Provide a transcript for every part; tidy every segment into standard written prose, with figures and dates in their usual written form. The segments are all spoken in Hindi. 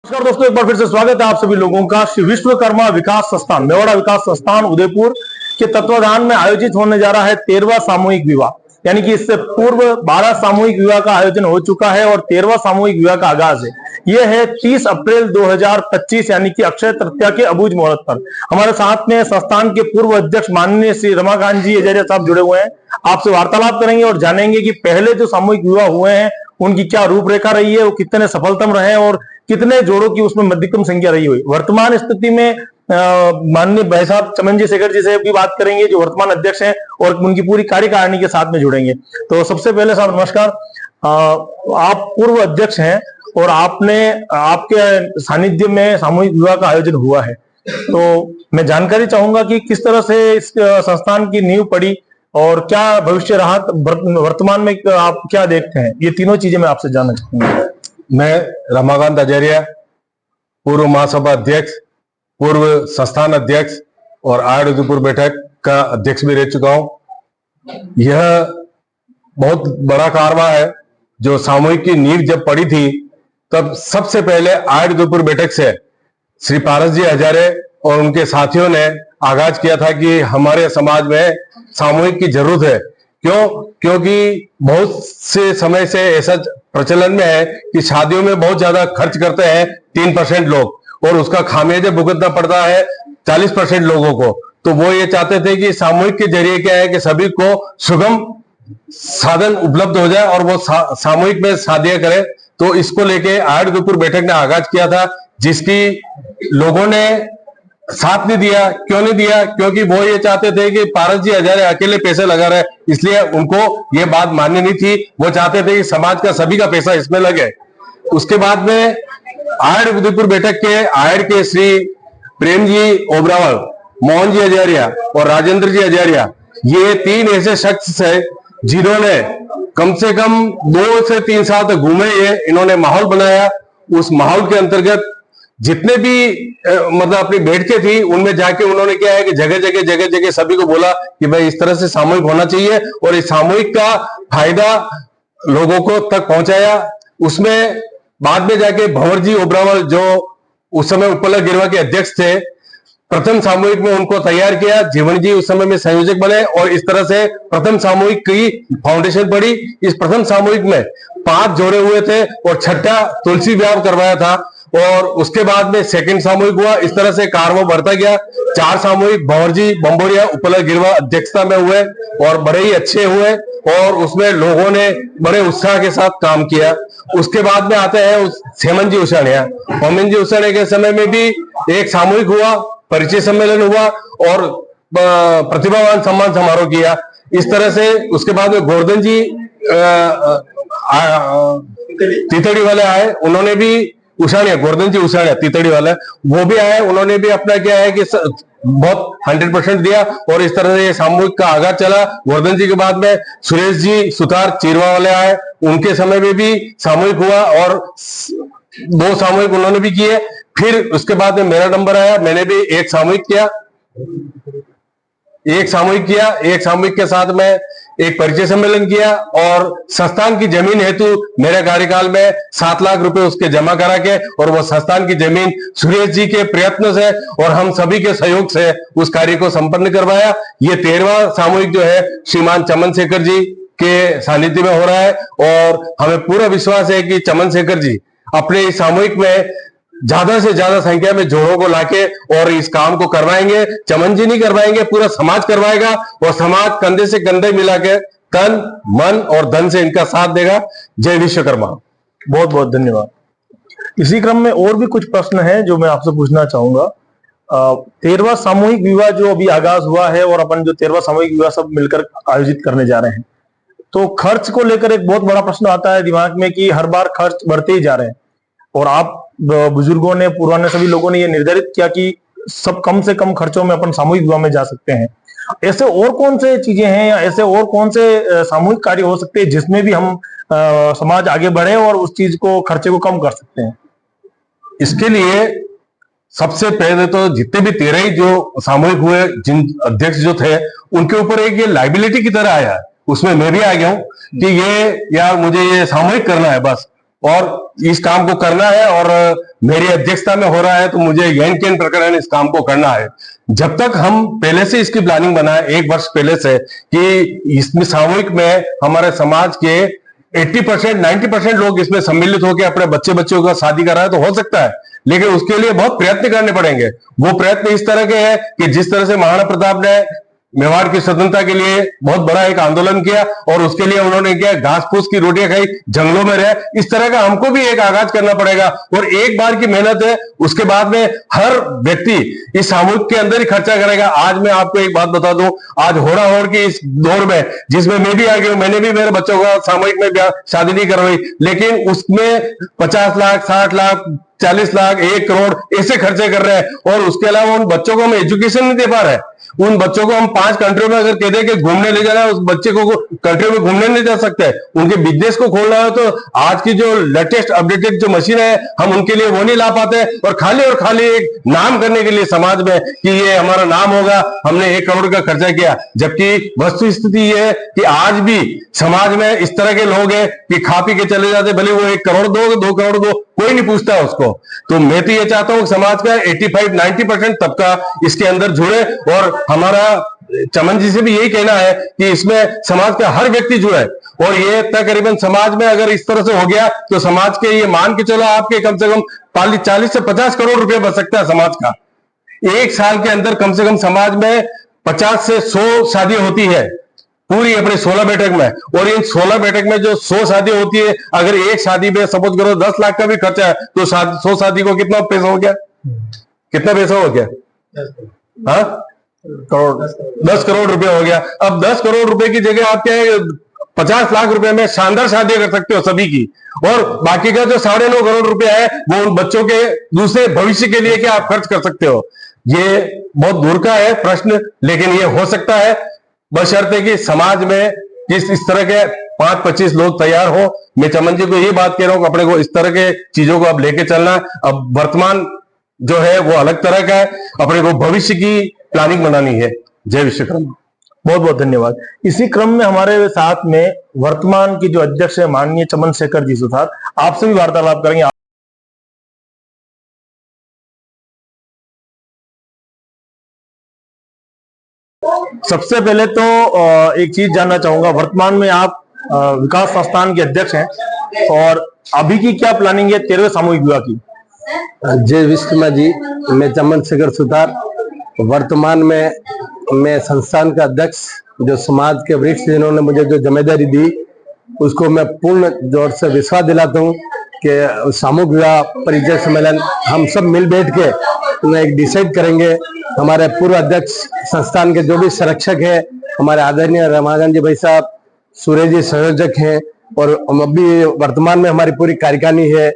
नमस्कार दोस्तों, एक बार फिर से स्वागत है आप सभी लोगों का श्री विश्वकर्मा विकास संस्थान मेवाड़ा विकास संस्थान उदयपुर के तत्वाधान में आयोजित होने जा रहा है 13वां सामूहिक विवाह। यानी कि इससे पूर्व 12 सामूहिक विवाह का आयोजन हो चुका है और 13वां सामूहिक विवाह का आगाज है। यह है 30 अप्रैल 2025 यानी कि अक्षय तृतीया के अबूझ मुहूर्त पर। हमारे साथ में संस्थान के पूर्व अध्यक्ष माननीय श्री रमाकांत जी अजय साहब जुड़े हुए हैं। आपसे वार्तालाप करेंगे और जानेंगे कि पहले जो सामूहिक विवाह हुए हैं उनकी क्या रूपरेखा रही है, वो कितने सफलतम रहे और कितने जोड़ों की उसमें मध्यम संख्या रही हुई। वर्तमान स्थिति में माननीय भाई साहब चमन जी शेखर जी से भी बात करेंगे जो वर्तमान अध्यक्ष हैं और उनकी पूरी कार्यकारिणी के साथ में जुड़ेंगे। तो सबसे पहले साहब नमस्कार, आप पूर्व अध्यक्ष हैं और आपके सानिध्य में सामूहिक विवाह का आयोजन हुआ है, तो मैं जानकारी चाहूंगा कि किस तरह से इस संस्थान की नींव पड़ी और क्या भविष्य रहा, वर्तमान में आप क्या देखते हैं, ये तीनों चीजें मैं आपसे जानना चाहूंगा। मैं रमाकांत आचार्य, पूर्व महासभा अध्यक्ष, पूर्व संस्थान अध्यक्ष और आड़ उदयपुर बैठक का अध्यक्ष भी रह चुका हूं। यह बहुत बड़ा कारवा है। जो सामूहिक की नींव जब पड़ी थी तब सबसे पहले आड़ उदयपुर बैठक से श्री पारस जी हजारे और उनके साथियों ने आगाज किया था कि हमारे समाज में सामूहिक की जरूरत है। क्योंकि बहुत से समय से ऐसा प्रचलन में है कि शादियों में बहुत ज्यादा खर्च करते हैं 3% लोग और उसका खामियाजा भुगतना पड़ता है 40% लोगों को। तो वो ये चाहते थे कि सामूहिक के जरिए क्या है कि सभी को सुगम साधन उपलब्ध हो जाए और वो सामूहिक में शादियां करें। तो इसको लेके आड़ उदयपुर बैठक ने आगाज किया था, जिसकी लोगों ने साथ नहीं दिया। क्यों नहीं दिया? क्योंकि वो ये चाहते थे कि पारस जी हजारे अकेले पैसे लगा रहे, इसलिए उनको ये बात माननी नहीं थी। वो चाहते थे कि समाज का सभी का पैसा इसमें लगे। उसके बाद में आड़ उदयपुर बैठक के आड़ के श्री प्रेम जी ओबरावल, मोहन जी हजारिया और राजेंद्र जी हजारिया, ये 3 ऐसे शख्स है जिन्होंने कम से कम 2 से 3 साल तक घूमे। इन्होंने माहौल बनाया। उस माहौल के अंतर्गत जितने भी मतलब अपनी बैठकें थी उनमें जाके उन्होंने क्या है कि जगह जगह सभी को बोला कि भाई इस तरह से सामूहिक होना चाहिए और इस सामूहिक का फायदा लोगों को तक पहुंचाया। उसमें बाद में जाके भंवर जी ओबरावल, जो उस समय उपला गिरवा के अध्यक्ष थे, प्रथम सामूहिक में उनको तैयार किया। जीवन जी उस समय में संयोजक बने और इस तरह से प्रथम सामूहिक की फाउंडेशन पड़ी। इस प्रथम सामूहिक में 5 जोड़े हुए थे और छठा तुलसी विवाह करवाया था और उसके बाद में सेकंड सामूहिक हुआ। इस तरह से कारवा बढ़ता गया। 4 सामूहिक भंवर जी बंबोरिया उपला गिरवा अध्यक्षता में हुए और बड़े ही अच्छे हुए और उसमें लोगों ने बड़े उत्साह के साथ काम किया। उसके बाद में आते हैं हेमंत जी उसाणिया। हेमंत जी उसाणिया के समय में भी एक सामूहिक हुआ, परिचय सम्मेलन हुआ और प्रतिभावान सम्मान समारोह किया। इस तरह से उसके बाद में गोवर्धन जी तीतड़ी वाले आए, उन्होंने भी उसाणिया, गोवर्धन जी उसाणिया तीतड़ी वाले, वो भी आए, उन्होंने भी अपना क्या है कि बहुत 100% दिया और इस तरह से सामूहिक का आगाज चला। गोवर्धन जी के बाद में सुरेश जी सुतार चीरवा वाले आए, उनके समय में भी सामूहिक हुआ और 2 सामूहिक उन्होंने भी किए। फिर उसके बाद में मेरा नंबर आया, मैंने भी एक सामूहिक किया। एक सामूहिक के साथ में एक परिचय सम्मेलन किया और संस्थान की जमीन हेतु मेरे कार्यकाल में 7 लाख रुपए उसके जमा करा के और वो संस्थान की जमीन सुरेश जी के प्रयत्न से और हम सभी के सहयोग से उस कार्य को संपन्न करवाया। ये 13वां सामूहिक जो है श्रीमान चमन शेखर जी के सानिध्य में हो रहा है और हमें पूरा विश्वास है कि चमन शेखर जी अपने इस सामूहिक में ज्यादा से ज्यादा संख्या में जोड़ों को लाके और इस काम को करवाएंगे। चमन जी नहीं करवाएंगे, पूरा समाज करवाएगा और समाज कंधे से कंधे मिला के तन मन और धन से इनका साथ देगा। जय विश्वकर्मा। बहुत बहुत धन्यवाद। इसी क्रम में और भी कुछ प्रश्न हैं जो मैं आपसे पूछना चाहूंगा। 13वां सामूहिक विवाह जो अभी आगाज हुआ है और अपन जो 13वां सामूहिक विवाह सब मिलकर आयोजित करने जा रहे हैं, तो खर्च को लेकर एक बहुत बड़ा प्रश्न आता है दिमाग में कि हर बार खर्च बढ़ते ही जा रहे हैं और आप बुजुर्गों ने, पुराने सभी लोगों ने ये निर्धारित किया कि सब कम से कम खर्चों में अपन सामूहिक विवाह में जा सकते हैं। ऐसे और कौन से चीजें हैं या ऐसे और कौन से सामूहिक कार्य हो सकते हैं जिसमें भी हम समाज आगे बढ़े और उस चीज को, खर्चे को कम कर सकते हैं? इसके लिए सबसे पहले तो जितने भी 13 ही जो सामूहिक हुए, जिन अध्यक्ष जो थे, उनके ऊपर एक ये लाइबिलिटी की तरह आया, उसमें मैं भी आ गया हूं कि ये यार मुझे ये सामूहिक करना है बस और इस काम को करना है और मेरी अध्यक्षता में हो रहा है, तो मुझे यन केन प्रकरण इस काम को करना है। जब तक हम पहले से इसकी प्लानिंग बनाए 1 वर्ष पहले से कि इसमें सामूहिक में हमारे समाज के 80% 90% लोग इसमें सम्मिलित होकर अपने बच्चों का शादी कराए तो हो सकता है, लेकिन उसके लिए बहुत प्रयत्न करने पड़ेंगे। वो प्रयत्न इस तरह के हैं कि जिस तरह से महाराणा प्रताप ने मेवाड़ की स्वतंत्रता के लिए बहुत बड़ा एक आंदोलन किया और उसके लिए उन्होंने क्या घास फूस की रोटियां खाई, जंगलों में रहे, इस तरह का हमको भी एक आगाज करना पड़ेगा। और एक बार की मेहनत है, उसके बाद में हर व्यक्ति इस सामूहिक के अंदर ही खर्चा करेगा। आज मैं आपको एक बात बता दूं, आज होड़ा होड़ की इस दौर में जिसमें मैं भी आ गया हूं, मैंने भी मेरे बच्चों का सामूहिक में शादी नहीं करवाई, लेकिन उसमें 50 लाख 60 लाख 40 लाख 1 करोड़ ऐसे खर्चे कर रहे हैं और उसके अलावा उन बच्चों को हम एजुकेशन नहीं दे पा रहे। उन बच्चों को हम 5 कंट्रियों में अगर कह दें कि घूमने ले जाना है, उस बच्चे को कंट्री में घूमने नहीं जा सकते। उनके बिजनेस को खोलना है तो आज की जो लेटेस्ट अपडेटेड जो मशीन है हम उनके लिए वो नहीं ला पाते और खाली एक नाम करने के लिए समाज में कि ये हमारा नाम होगा, हमने 1 करोड़ का खर्चा किया। जबकि वस्तु स्थिति ये है कि आज भी समाज में इस तरह के लोग हैं कि खा पी के चले जाते, भले वो 1 करोड़ दो 2 करोड़ दो, कोई नहीं पूछता उसको। तो मैं तो ये चाहता हूं समाज का 85-90% तबका इसके अंदर जुड़े और हमारा चमन जी से भी यही कहना है कि इसमें समाज का हर व्यक्ति जुड़े। और ये तकरीबन समाज में अगर इस तरह से हो गया तो समाज के ये मान के चलो आपके कम से कम 40 से 50 करोड़ रुपए बच सकता है समाज का। 1 साल के अंदर कम से कम समाज में 50 से 100 शादी होती है पूरी अपनी 16 बैठक में, और इन 16 बैठक में जो 100 शादी होती है, अगर एक शादी में सपोज करो 10 लाख का भी खर्चा है तो 100 शादी को कितना पैसा हो गया? कितना पैसा हो गया? हाँ, करोड़ 10 करोड़ रुपए हो गया। अब 10 करोड़ रुपए की जगह आप क्या है 50 लाख रुपए में शानदार शादी कर सकते हो सभी की, और बाकी का जो 9.5 करोड़ रुपया है वो उन बच्चों के दूसरे भविष्य के लिए क्या आप खर्च कर सकते हो। ये बहुत दूर का है प्रश्न, लेकिन ये हो सकता है बशर्ते कि समाज में इस तरह के 5-25 लोग तैयार हो। मैं चमन जी को ये बात कह रहा हूं कि अपने को इस तरह के चीजों को अब लेके चलना। अब वर्तमान जो है वो अलग तरह का है, अपने को भविष्य की प्लानिंग बनानी है। जय विश्वकर्मा। बहुत बहुत धन्यवाद। इसी क्रम में हमारे साथ में वर्तमान की जो अध्यक्ष है माननीय चमन शेखर जी सुथार, आपसे भी वार्तालाप करेंगे। सबसे पहले तो एक चीज जानना चाहूंगा, वर्तमान में आप विकास संस्थान के अध्यक्ष हैं और अभी की क्या प्लानिंग है 13वें सामूहिक विवाह की? जय विश्वकर्मा जी, मैं चमन शेखर सुथार वर्तमान में मैं संस्थान का अध्यक्ष, जो समाज के वरिष्ठ जिन्होंने मुझे जो जिम्मेदारी दी उसको मैं पूर्ण जोर से विश्वास दिलाता हूँ कि सामूहिक विवाह परिचय सम्मेलन हम सब मिल बैठ के एक डिसाइड करेंगे। हमारे पूर्व अध्यक्ष संस्थान के जो भी संरक्षक है, हमारे आदरणीय रमाकांत जी भाई साहब, सूर्य जी संयोजक हैं, और अभी वर्तमान में हमारी पूरी कार्यकारिणी है,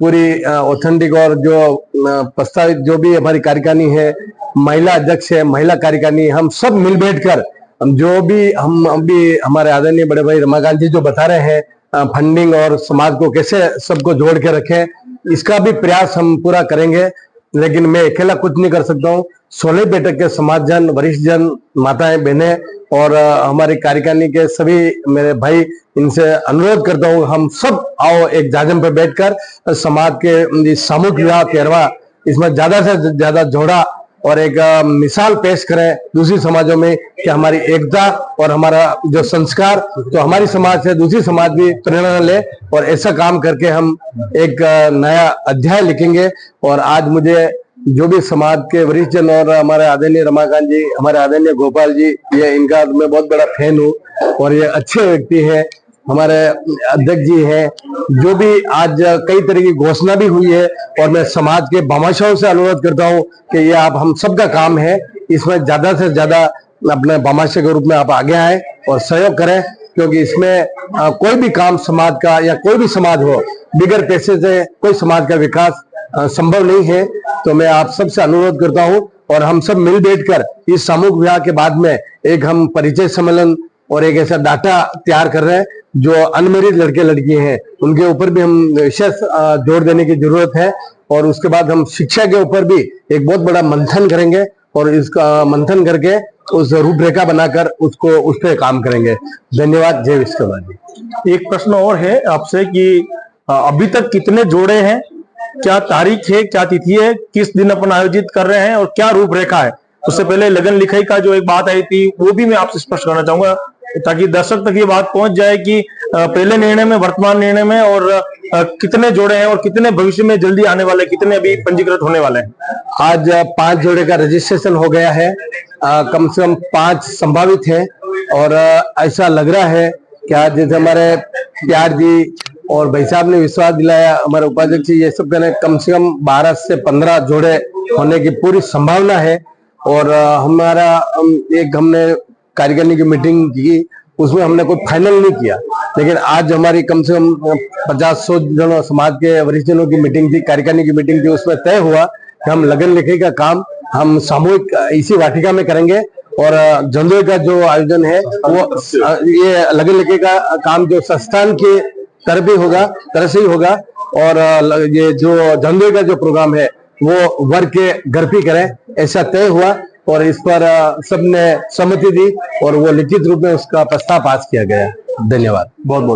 पूरी ऑथेंटिक और जो प्रस्तावित जो भी हमारी कार्यकारिणी है, महिला अध्यक्ष है, महिला कार्यकारिणी, हम सब मिल बैठकर जो भी हम अभी हमारे आदरणीय बड़े भाई रमाकांत जी जो बता रहे हैं फंडिंग और समाज को कैसे सबको जोड़ के रखें, इसका भी प्रयास हम पूरा करेंगे। लेकिन मैं अकेला कुछ नहीं कर सकता हूँ। 16 बैठक के समाजजन, वरिष्ठ जन, माताएं, बहनें और हमारी कार्यकारिणी के सभी मेरे भाई, इनसे अनुरोध करता हूँ हम सब आओ एक जाजम पर बैठकर समाज के सामूहिक विवाह 13वां इसमें ज्यादा से ज्यादा जोड़ा और एक मिसाल पेश करें दूसरी समाजों में कि हमारी एकता और हमारा जो संस्कार, तो हमारी समाज से दूसरी समाज भी प्रेरणा ले और ऐसा काम करके हम एक नया अध्याय लिखेंगे। और आज मुझे जो भी समाज के वरिष्ठ जन और हमारे आदरणीय रमाकांत जी, हमारे आदरणीय गोपाल जी, ये इनका मैं बहुत बड़ा फैन हूँ और ये अच्छे व्यक्ति है। हमारे अध्यक्ष जी हैं, जो भी आज कई तरह की घोषणा भी हुई है, और मैं समाज के भामाशाहों से अनुरोध करता हूं कि ये आप हम सबका काम है, इसमें ज्यादा से ज्यादा अपने भामाशाह के रूप में आप आगे आए और सहयोग करें, क्योंकि इसमें कोई भी काम समाज का या कोई भी समाज हो, बिगैर पैसे से कोई समाज का विकास संभव नहीं है। तो मैं आप सबसे अनुरोध करता हूं और हम सब मिल बैठकर इस सामूहिक विवाह के बाद में एक हम परिचय सम्मेलन और एक ऐसा डाटा तैयार कर रहे हैं। जो अनमेरिड लड़के लड़की हैं उनके ऊपर भी हम विशेष जोर देने की जरूरत है, और उसके बाद हम शिक्षा के ऊपर भी एक बहुत बड़ा मंथन करेंगे और इसका मंथन करके उस रूपरेखा बनाकर उसको उस पर काम करेंगे। धन्यवाद। जय विश्वकर्मा जी। एक प्रश्न और है आपसे कि अभी तक कितने जोड़े हैं, क्या तारीख है, क्या तिथि है, किस दिन अपन आयोजित कर रहे हैं और क्या रूपरेखा है। उससे पहले लगन लिखाई का जो एक बात आई थी वो भी मैं आपसे स्पष्ट करना चाहूंगा ताकि दर्शक तक ये बात पहुंच जाए कि पहले निर्णय में, वर्तमान निर्णय में और कितने जोड़े हैं और कितने भविष्य में जल्दी आने वाले, कितने अभी पंजीकृत होने वाले हैं। आज 5 जोड़े का रजिस्ट्रेशन हो गया है। कम से कम 5 संभावित है और ऐसा लग रहा है कि आज जैसे हमारे प्यार जी और भाई साहब ने विश्वास दिलाया, हमारे उपाध्यक्ष जी, ये सब कहने कम से कम 12 से 15 जोड़े होने की पूरी संभावना है। और हमने कार्यकारिणी की मीटिंग की, उसमें हमने कोई फाइनल नहीं किया, लेकिन आज हमारी कम से कम 50-100 जनों समाज के वरिष्ठ जनों की मीटिंग थी, कार्यकारिणी की मीटिंग थी। उसमें तय हुआ कि हम लगन लिखाई का काम हम सामूहिक इसी वाटिका में करेंगे और झंडों का जो आयोजन है वो ये लगन लिखाई का काम जो संस्थान की तरह से ही होगा और ये जो झंडों का जो प्रोग्राम है वो वर्ग के घर पे करें, ऐसा तय हुआ और इस पर सबने सहमति दी और वो लिखित रूप में उसका प्रस्ताव पास किया गया। धन्यवाद। बहुत बहुत